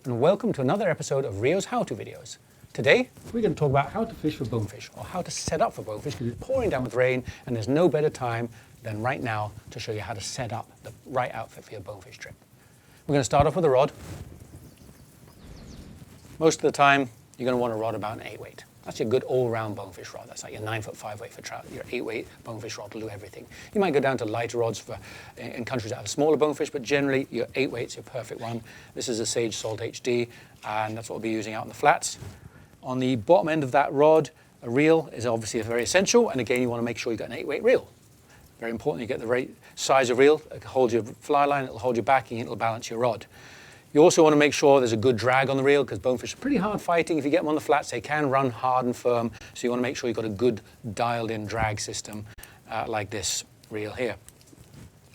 and welcome to another episode of Rio's how-to videos. Today we're going to talk about how to fish for bonefish, or how to set up for bonefish, because it's pouring down with rain and there's no better time than right now to show you how to set up the right outfit for your bonefish trip. We're going to start off with a rod. Most of the time you're going to want a rod about an 8 weight. That's your good all-round bonefish rod. That's like your 9'5" weight for trout. Your 8 weight bonefish rod will do everything. You might go down to lighter rods in countries that have smaller bonefish, but generally your 8 weight's your perfect one. This is a Sage Salt HD, and that's what we'll be using out in the flats. On the bottom end of that rod, a reel is obviously very essential, and again you want to make sure you've got an 8 weight reel. Very important you get the right size of reel. It'll hold your fly line, it'll hold your backing, it'll balance your rod. You also want to make sure there's a good drag on the reel, because bonefish are pretty hard fighting. If you get them on the flats, they can run hard and firm. So you want to make sure you've got a good dialed-in drag system like this reel here.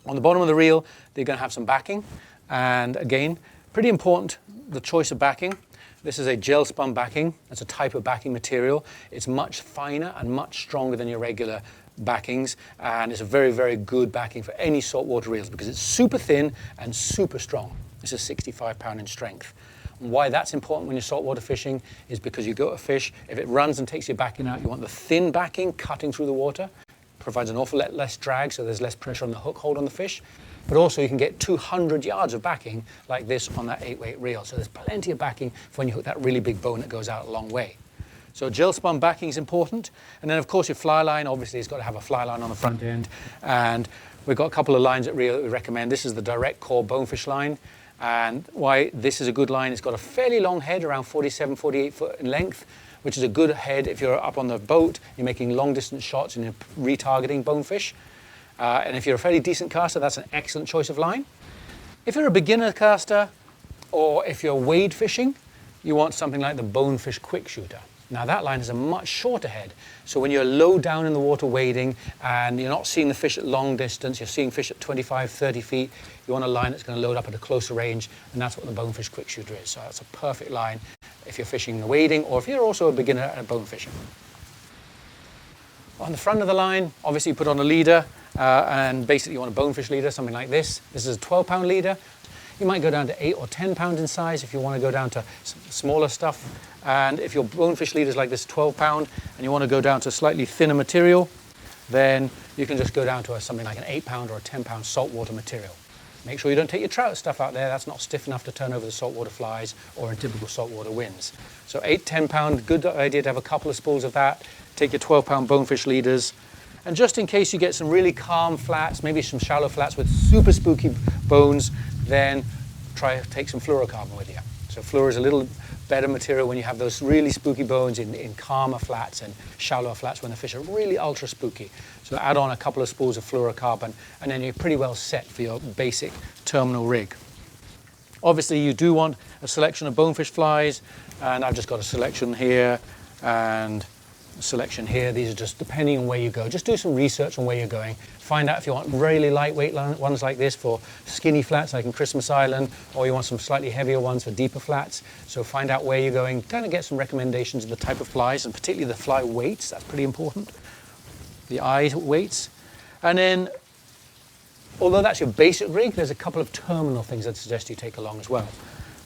On the bottom of the reel, they're going to have some backing. And again, pretty important, the choice of backing. This is a gel spun backing. It's a type of backing material. It's much finer and much stronger than your regular backings, and it's a very, very good backing for any saltwater reels because it's super thin and super strong. This is 65 pound in strength. And why that's important when you're saltwater fishing is because you go to fish, if it runs and takes your backing out, you want the thin backing cutting through the water. Provides an awful lot less drag, so there's less pressure on the hook hold on the fish. But also you can get 200 yards of backing like this on that 8 weight reel. So there's plenty of backing for when you hook that really big bone that goes out a long way. So gel spun backing is important. And then of course your fly line, obviously it's got to have a fly line on the front end. And we've got a couple of lines at Rio that we recommend. This is the direct core bonefish line. And why this is a good line, it's got a fairly long head, around 47, 48 foot in length, which is a good head if you're up on the boat, you're making long distance shots and you're retargeting bonefish. And if you're a fairly decent caster, that's an excellent choice of line. If you're a beginner caster, or if you're wade fishing, you want something like the Bonefish Quick Shooter. Now that line has a much shorter head, so when you're low down in the water wading and you're not seeing the fish at long distance, you're seeing fish at 25, 30 feet, you want a line that's going to load up at a closer range, and that's what the Bonefish Quick Shooter is. So that's a perfect line if you're fishing the wading, or if you're also a beginner at bone fishing. On the front of the line, obviously you put on a leader, and basically you want a bonefish leader, something like this. This is a 12-pound leader. You might go down to 8 or 10 pounds in size if you want to go down to smaller stuff. And if your bonefish leader is like this 12-pound and you want to go down to slightly thinner material, then you can just go down to something like an 8-pound or a 10-pound saltwater material. Make sure you don't take your trout stuff out there. That's not stiff enough to turn over the saltwater flies or in typical saltwater winds. So 8, 10-pound, good idea to have a couple of spools of that. Take your 12-pound bonefish leaders. And just in case you get some really calm flats, maybe some shallow flats with super spooky bones, then try to take some fluorocarbon with you. So fluor is a little better material when you have those really spooky bones in calmer flats and shallower flats when the fish are really ultra spooky. So add on a couple of spools of fluorocarbon and then you're pretty well set for your basic terminal rig. Obviously you do want a selection of bonefish flies, and I've just got a selection here and a selection here. These are just depending on where you go. Just do some research on where you're going. Find out if you want really lightweight ones like this for skinny flats like in Christmas Island, or you want some slightly heavier ones for deeper flats. So find out where you're going, kind of get some recommendations of the type of flies, and particularly the fly weights. That's pretty important. The eye weights. And then, although that's your basic rig, there's a couple of terminal things I'd suggest you take along as well.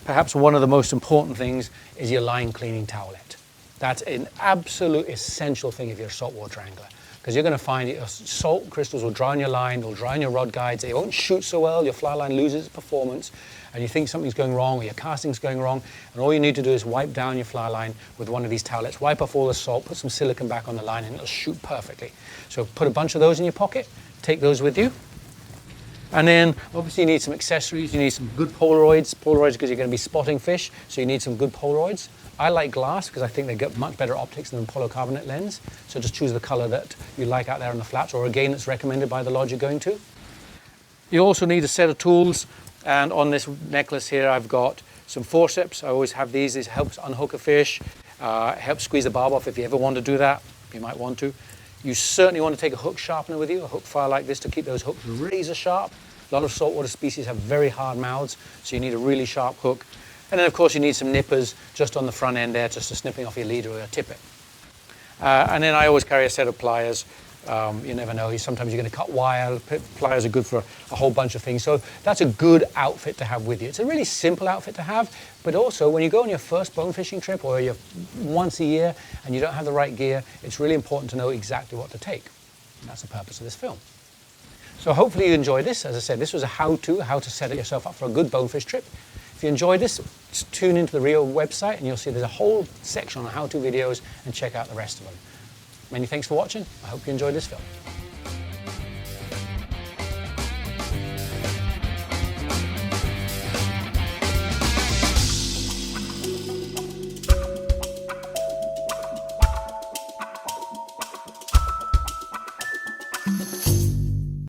Perhaps one of the most important things is your line cleaning towelette. That's an absolute essential thing if you're a saltwater angler, because you're going to find your salt crystals will dry on your line, they'll dry on your rod guides, they won't shoot so well, your fly line loses its performance, and you think something's going wrong or your casting's going wrong, and all you need to do is wipe down your fly line with one of these towelettes, wipe off all the salt, put some silicone back on the line, and it'll shoot perfectly. So put a bunch of those in your pocket, take those with you. And then obviously you need some accessories, you need some good Polaroids because you're going to be spotting fish, so you need some good Polaroids. I like glass because I think they get much better optics than a polycarbonate lens, so just choose the color that you like out there on the flats, or again it's recommended by the lodge you're going to. You also need a set of tools, and on this necklace here I've got some forceps. I always have these. This helps unhook a fish, helps squeeze the barb off if you ever want to do that. You might want to. You certainly want to take a hook sharpener with you, a hook file like this to keep those hooks razor sharp. A lot of saltwater species have very hard mouths, so you need a really sharp hook. And then of course you need some nippers just on the front end there, just for snipping off your leader or your tippet. And then I always carry a set of pliers You never know, sometimes you're going to cut wire. Pliers are good for a whole bunch of things. So that's a good outfit to have with you. It's a really simple outfit to have, but also when you go on your first bone fishing trip or you're once a year and you don't have the right gear, it's really important to know exactly what to take. That's the purpose of this film. So hopefully you enjoyed this. As I said, this was a how to set yourself up for a good bonefish trip. If you enjoyed this, just tune into the Rio website and you'll see there's a whole section on how-to videos and check out the rest of them. Many thanks for watching. I hope you enjoyed this film.